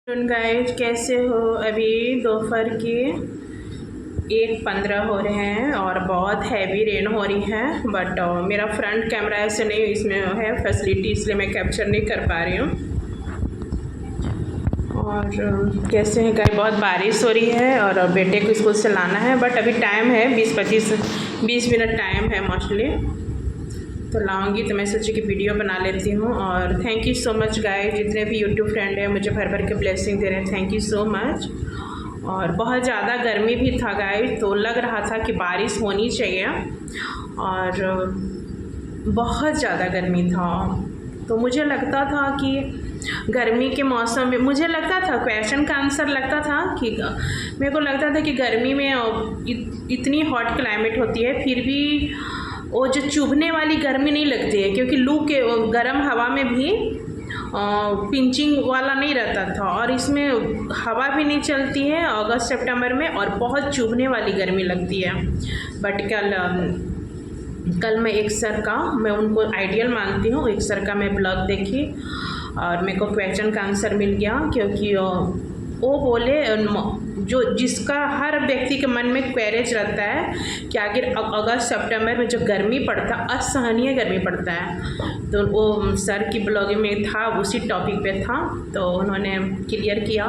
Guys कैसे हो। अभी दोपहर के 1:15 हो रहे हैं और बहुत हैवी रेन हो रही है। बट मेरा फ्रंट कैमरा ऐसे नहीं, इसमें है फैसिलिटी, इसलिए मैं कैप्चर नहीं कर पा रही हूँ। और कैसे हैं गाइज, बहुत बारिश हो रही है और बेटे को स्कूल से लाना है। बट अभी टाइम है 20 मिनट टाइम है मोस्टली, तो लाऊंगी। तो मैं सोची कि वीडियो बना लेती हूँ। और thank you so much guys, जितने भी यूट्यूब फ्रेंड हैं मुझे भर भर के ब्लेसिंग दे रहे हैं, थैंक यू सो मच। और बहुत ज़्यादा गर्मी भी था गाइस, तो लग रहा था कि बारिश होनी चाहिए और बहुत ज़्यादा गर्मी था। तो मुझे लगता था कि गर्मी के मौसम में, मुझे लगता था क्वेश्चन का आंसर लगता था कि मेरे को लगता था कि गर्मी में इतनी हॉट क्लाइमेट होती है, फिर भी वो जो चुभने वाली गर्मी नहीं लगती है, क्योंकि लू के गर्म हवा में भी पिंचिंग वाला नहीं रहता था। और इसमें हवा भी नहीं चलती है अगस्त सितंबर में, और बहुत चुभने वाली गर्मी लगती है। बट कल मैं एक सर का, मैं उनको आइडियल मानती हूँ, एक सर का मैं ब्लॉग देखी और मेरे को क्वेश्चन का आंसर मिल गया। क्योंकि वो बोले, जो जिसका हर व्यक्ति के मन में क्वेरेज रहता है कि आखिर अगस्त सितंबर में जो गर्मी पड़ता है, असहनीय गर्मी पड़ता है। तो वो सर की ब्लॉगिंग में था, उसी टॉपिक पे था, तो उन्होंने क्लियर किया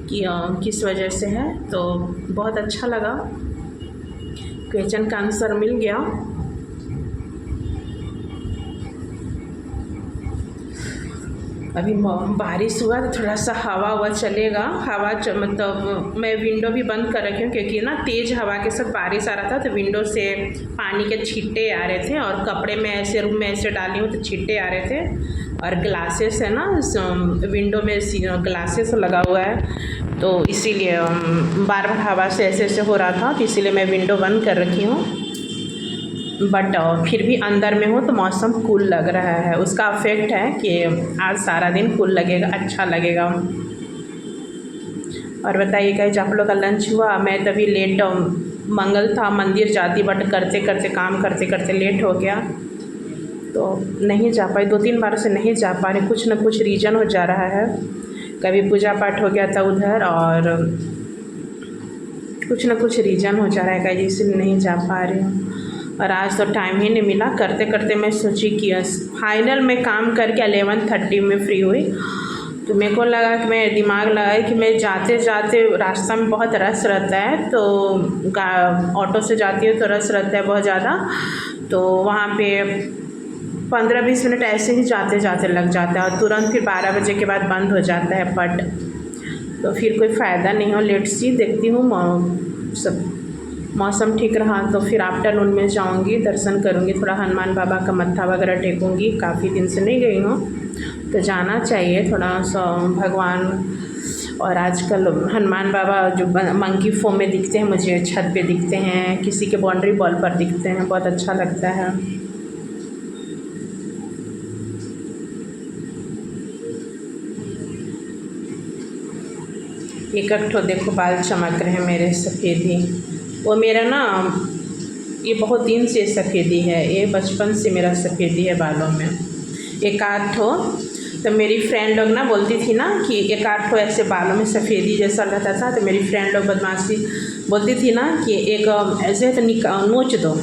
कि किस वजह से है। तो बहुत अच्छा लगा, क्वेश्चन का आंसर मिल गया। अभी बारिश हुआ तो थोड़ा सा हवा चलेगा, मतलब मैं विंडो भी बंद कर रखी हूँ, क्योंकि ना तेज़ हवा के साथ बारिश आ रहा था, तो विंडो से पानी के छींटे आ रहे थे और कपड़े में ऐसे रूम में ऐसे डाली हूँ तो छींटे आ रहे थे। और ग्लासेस है ना, विंडो में ग्लासेस लगा हुआ है, तो इसीलिए बार बार हवा से ऐसे ऐसे हो रहा था, तो इसीलिए मैं विंडो बंद कर रखी हूँ। बट फिर भी अंदर में हो तो मौसम कूल लग रहा है, उसका इफेक्ट है कि आज सारा दिन कूल लगेगा, अच्छा लगेगा। और बताइए गाइस, आप लोग का लंच हुआ? मैं तभी लेट, मंगल था, मंदिर जाती, बट करते करते काम करते करते लेट हो गया, तो नहीं जा पाई। 2-3 बार से नहीं जा पा रही, कुछ ना कुछ रीज़न हो जा रहा है। कभी पूजा पाठ हो गया था उधर, और कुछ ना कुछ रीज़न हो जा रहा है गाइस, इसलिए नहीं जा पा रही हूँ। और आज तो टाइम ही नहीं मिला, करते करते मैं सोची कि फाइनल में काम करके 11:30 में फ्री हुई। तो मेरे को लगा कि मैं दिमाग लगाई कि मैं जाते जाते, रास्ता में बहुत रश रहता है, तो ऑटो से जाती हूँ तो रश रहता है बहुत ज़्यादा, तो वहाँ पे 15-20 मिनट ऐसे ही जाते जाते लग जाता है, और तुरंत फिर 12 बजे के बाद बंद हो जाता है पट, तो फिर कोई फ़ायदा नहीं हो। लेट सी देखती हूँ, सब मौसम ठीक रहा तो फिर आफ्टरनून में जाऊंगी, दर्शन करूंगी, थोड़ा हनुमान बाबा का मत्था वगैरह टेकूंगी, काफ़ी दिन से नहीं गई हूँ, तो जाना चाहिए थोड़ा सा भगवान। और आजकल हनुमान बाबा जो मंकी फॉर्म में दिखते हैं, मुझे छत पे दिखते हैं, किसी के बाउंड्री वॉल पर दिखते हैं, बहुत अच्छा लगता है। एक ठो देखो बाल चमक रहे हैं मेरे, सफ़ेदी, वो मेरा ना, ये बहुत दिन से सफ़ेदी है, ये बचपन से मेरा सफ़ेदी है बालों में। एक आध ठो, तो मेरी फ्रेंड लोग ना बोलती थी ना कि एक आध ठो ऐसे बालों में सफ़ेदी जैसा रहता था, तो मेरी फ्रेंड लोग बदमाशी बोलती थी ना कि एक ऐसे तो नोच दो।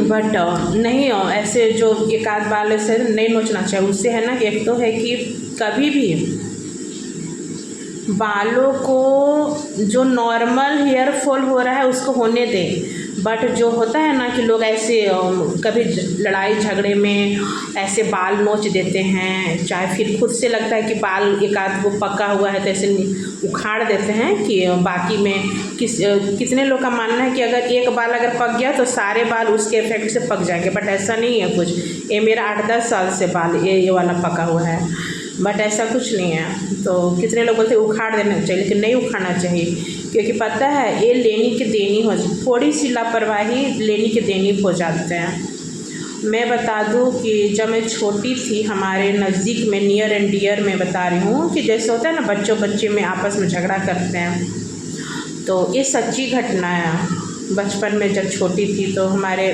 बट नहीं, ऐसे जो एक आध बाल ऐसे नहीं नोचना चाहिए, उससे है ना कि एक तो है कि कभी भी बालों को जो नॉर्मल हेयर फॉल हो रहा है उसको होने दें। बट जो होता है ना कि लोग ऐसे कभी लड़ाई झगड़े में ऐसे बाल नोच देते हैं, चाहे फिर खुद से लगता है कि बाल एक आध को पका हुआ है तो ऐसे उखाड़ देते हैं, कि बाकी में कितने लोग का मानना है कि अगर एक बाल अगर पक गया तो सारे बाल उसके इफेक्ट से पक जाएंगे। बट ऐसा नहीं है कुछ, ये मेरा 8-10 साल से बाल ये वाला पका हुआ है, बट ऐसा कुछ नहीं है। तो कितने लोग बोलते हैं उखाड़ देना चाहिए, लेकिन नहीं उखाड़ना चाहिए, क्योंकि पता है ये लेनी की देनी हो, थोड़ी सी लापरवाही लेनी की देनी हो जाते हैं। मैं बता दूं कि जब मैं छोटी थी, हमारे नज़दीक में, नियर एंड डियर में बता रही हूँ, कि जैसे होता है ना बच्चे में आपस में झगड़ा करते हैं, तो ये सच्ची घटना है। बचपन में जब छोटी थी तो हमारे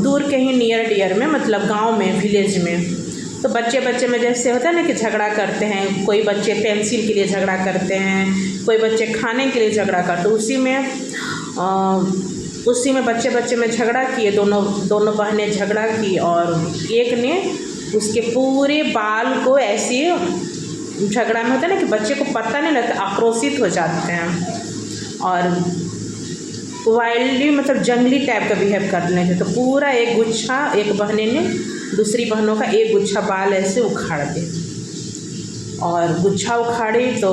दूर के ही नियर डियर में, मतलब गांव में, विलेज में, तो बच्चे बच्चे में जैसे होता है ना कि झगड़ा करते हैं, कोई बच्चे पेंसिल के लिए झगड़ा करते हैं, कोई बच्चे खाने के लिए झगड़ा करते, उसी में बच्चे बच्चे में झगड़ा किए, दोनों बहनें झगड़ा की और एक ने उसके पूरे बाल को ऐसे, झगड़ा में होता है ना कि बच्चे को पता नहीं लगता, आक्रोशित हो जाते हैं और वाइल्डली मतलब जंगली टाइप का बिहेव करने थे। तो पूरा एक गुच्छा, एक बहने ने दूसरी बहनों का एक गुच्छा बाल ऐसे उखाड़ दिए और गुच्छा उखाड़ी तो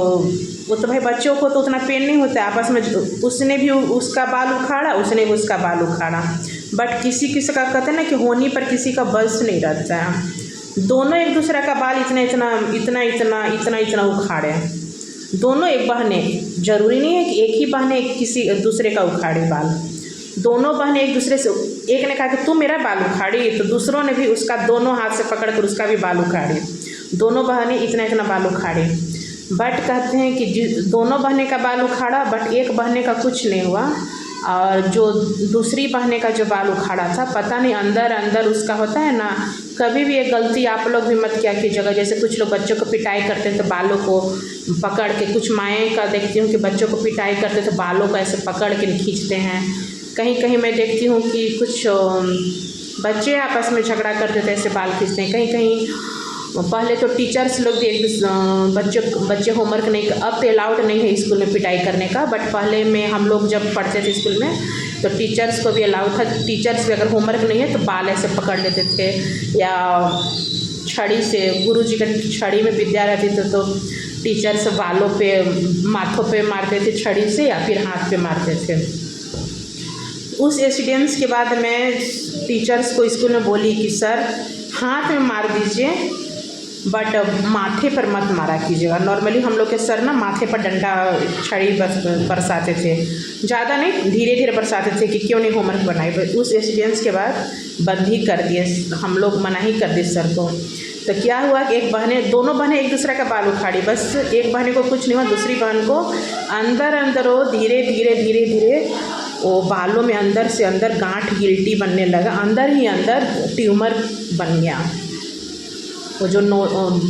वो तो भाई बच्चों को तो उतना पेन नहीं होता है, आपस में उसने भी उसका बाल उखाड़ा, उसने भी उसका बाल उखाड़ा, बट किसी किसी का कहते हैं ना कि होनी पर किसी का बस नहीं रहता है। दोनों एक दूसरे का बाल इतना इतना इतना इतना इतना इतना उखाड़े, दोनों एक बहने, जरूरी नहीं है कि एक ही बहने किसी दूसरे का उखाड़े बाल, दोनों बहनें एक दूसरे से, एक ने कहा कि तू मेरा बाल उखाड़ी, तो दूसरों ने भी उसका दोनों हाथ से पकड़कर उसका भी बाल उखाड़ी, दोनों बहनें इतना इतना बाल उखाड़ी। बट कहते हैं कि दोनों बहनें का बाल उखाड़ा बट एक बहने का कुछ नहीं हुआ, और जो दूसरी बहने का जो बाल उखाड़ा था पता नहीं अंदर अंदर उसका होता है ना, कभी भी एक गलती आप लोग भी मत क्या कीजिएगा, जैसे कुछ लोग बच्चों को पिटाई करते हैं तो बालों को पकड़ के, कुछ माएँ का देखती हूँ कि बच्चों को पिटाई करते तो बालों को ऐसे पकड़ के खींचते हैं, कहीं कहीं मैं देखती हूँ कि कुछ बच्चे आपस में झगड़ा करते थे ऐसे बाल खींचते हैं, कहीं कहीं पहले तो टीचर्स लोग भी बच्चे होमवर्क नहीं, अब तो अलाउड नहीं है स्कूल में पिटाई करने का, बट पहले में हम लोग जब पढ़ते थे स्कूल में तो टीचर्स को भी अलाउड था, टीचर्स भी अगर होमवर्क नहीं है तो बाल ऐसे पकड़ लेते थे, या छड़ी से, गुरुजी का छड़ी में विद्या रहती थी तो टीचर्स बालों पे माथों पे मारते थे छड़ी से या फिर हाथ पे मारते थे। उस इंसिडेंस के बाद मैं टीचर्स को स्कूल में बोली कि सर हाथ में मार दीजिए बट माथे पर मत मारा कीजिएगा। नॉर्मली हम लोग के सर ना माथे पर डंडा छड़ी बरसाते थे, ज़्यादा नहीं, धीरे धीरे बरसाते थे कि क्यों नहीं होमवर्क बनाए। उस इंसिडेंस के बाद बंद ही कर दिए, हम लोग मना ही कर दिए सर को। तो क्या हुआ कि दोनों बहनें एक दूसरे का बाल उखाड़ी, बस एक बहने को कुछ नहीं हुआ, दूसरी बहन को अंदर अंदर वो धीरे धीरे धीरे धीरे वो बालों में अंदर से अंदर गांठ गिल्टी बनने लगा, अंदर ही अंदर ट्यूमर बन गया। वो जो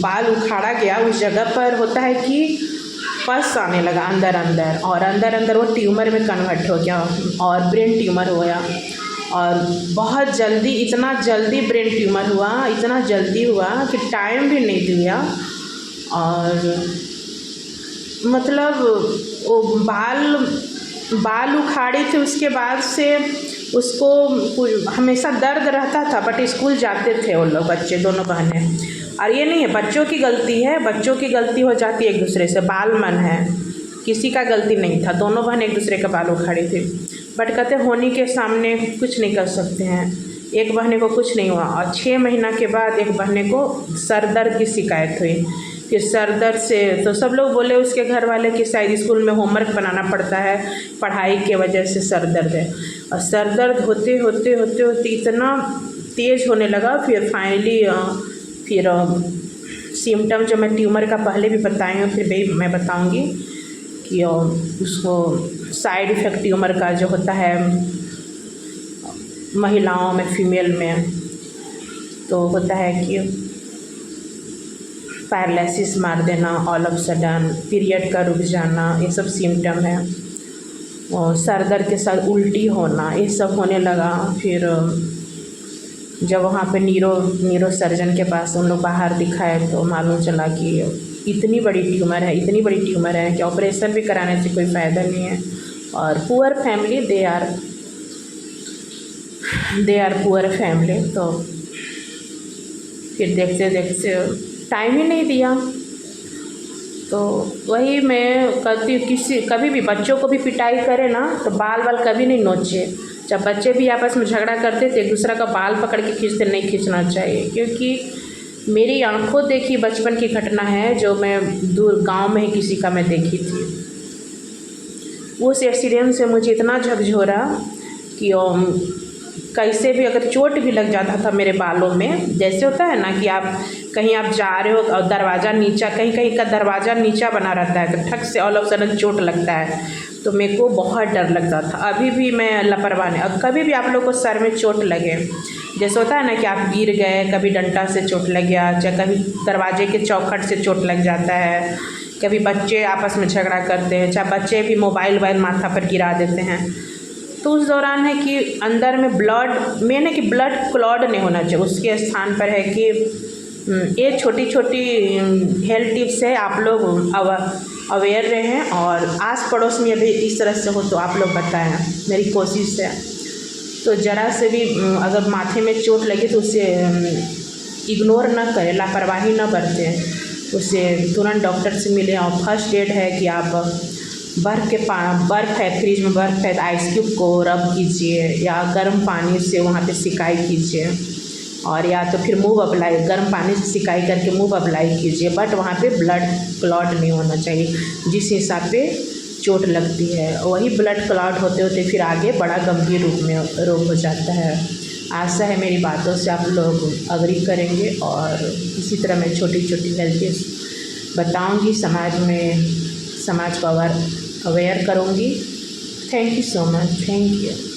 बाल उखाड़ा गया उस जगह पर होता है कि पस आने लगा अंदर अंदर, और अंदर अंदर वो ट्यूमर में कन्वर्ट हो गया और ब्रेन ट्यूमर हो गया, और बहुत जल्दी, इतना जल्दी ब्रेन ट्यूमर हुआ, इतना जल्दी हुआ कि टाइम भी नहीं दिया। और मतलब वो बाल उखाड़ी थी, उसके बाद से उसको हमेशा दर्द रहता था, बट स्कूल जाते थे वो लोग बच्चे, दोनों बहनें। और ये नहीं है बच्चों की गलती है, बच्चों की गलती हो जाती है एक दूसरे से, बाल मन है, किसी का गलती नहीं था, दोनों बहनें एक दूसरे का बाल उखाड़ी थी। बट कहते होनी के सामने कुछ नहीं कर सकते हैं, एक बहने को कुछ नहीं हुआ। और 6 महीना के बाद एक बहने को सर दर्द की शिकायत हुई, फिर सर दर्द से तो सब लोग बोले उसके घर वाले कि शायद स्कूल में होमवर्क बनाना पड़ता है, पढ़ाई के वजह से सर दर्द है। और सर दर्द होते होते होते होते इतना तेज़ होने लगा, फिर फाइनली फिर सिम्टम जो मैं ट्यूमर का पहले भी बताई हूँ, फिर भी मैं बताऊँगी कि उसको साइड इफ़ेक्ट ट्यूमर का जो होता है महिलाओं में, फीमेल में, तो होता है कि पैरालिसिस मार देना, ऑल ऑफ सडन पीरियड का रुक जाना, ये सब सिम्टम है। और सर दर्द के साथ उल्टी होना, ये सब होने लगा। फिर जब वहाँ पे न्यूरो सर्जन के पास उन लोग बाहर दिखाए तो मालूम चला कि इतनी बड़ी ट्यूमर है, इतनी बड़ी ट्यूमर है कि ऑपरेशन भी कराने से कोई फ़ायदा नहीं है। और poor family, they are poor family. तो फिर देखते देखते टाइम ही नहीं दिया। तो वही मैं कहती हूँ, कभी भी बच्चों को भी पिटाई करे ना तो बाल कभी नहीं नोचे। जब बच्चे भी आपस में झगड़ा करते थे एक दूसरा का बाल पकड़ के खींचते, नहीं खींचना चाहिए। क्योंकि मेरी आंखों देखी बचपन की घटना है, जो मैं दूर गांव में ही किसी का मैं देखी थी। उस एक्सीडेंट से मुझे इतना झकझोरा कि कैसे भी अगर चोट भी लग जाता था मेरे बालों में, जैसे होता है ना कि आप कहीं आप जा रहे हो और दरवाज़ा नीचा, कहीं कहीं का दरवाज़ा नीचा बना रहता है तो ठक से ऑल ऑफ सडन चोट लगता है, तो मेरे को बहुत डर लगता था। अभी भी मैं लापरवाह नहीं। अब कभी भी आप लोग को सर में चोट लगे, जैसे होता है ना कि आप गिर गए, कभी डंडा से चोट लग गया, चाहे कभी दरवाजे के चौखट से चोट लग जाता है, कभी बच्चे आपस में झगड़ा करते हैं, चाहे बच्चे भी मोबाइल माथा पर गिरा देते हैं, तो उस दौरान है कि अंदर में ब्लड, मेन है कि ब्लड क्लॉट नहीं होना चाहिए। उसके स्थान पर है कि ये छोटी छोटी हेल्थ टिप्स है, आप लोग अवेयर रहें और आस पड़ोस में अभी इस तरह से हो तो आप लोग बताएं, मेरी कोशिश है। तो ज़रा से भी अगर माथे में चोट लगी तो उसे इग्नोर ना करें, लापरवाही ना बरतें, उसे तुरंत डॉक्टर से मिलें। और फर्स्ट एड है कि आप बर्फ़ है, फ्रिज में बर्फ़ है तो आइस क्यूब को रब कीजिए या गर्म पानी से वहाँ पे सिकाई कीजिए, और या तो फिर मूव अप्लाई, गर्म पानी से सिकाई करके मूव अप्लाई कीजिए, बट वहाँ पे ब्लड क्लॉट नहीं होना चाहिए। जिस हिसाब पे चोट लगती है वही ब्लड क्लॉट होते होते फिर आगे बड़ा गंभीर रूप में रोग हो जाता है। आशा है मेरी बातों से आप लोग अग्री करेंगे और इसी तरह मैं छोटी छोटी हेल्थ बताऊँगी, समाज को अवेयर करूँगी। Thank you so much, thank you.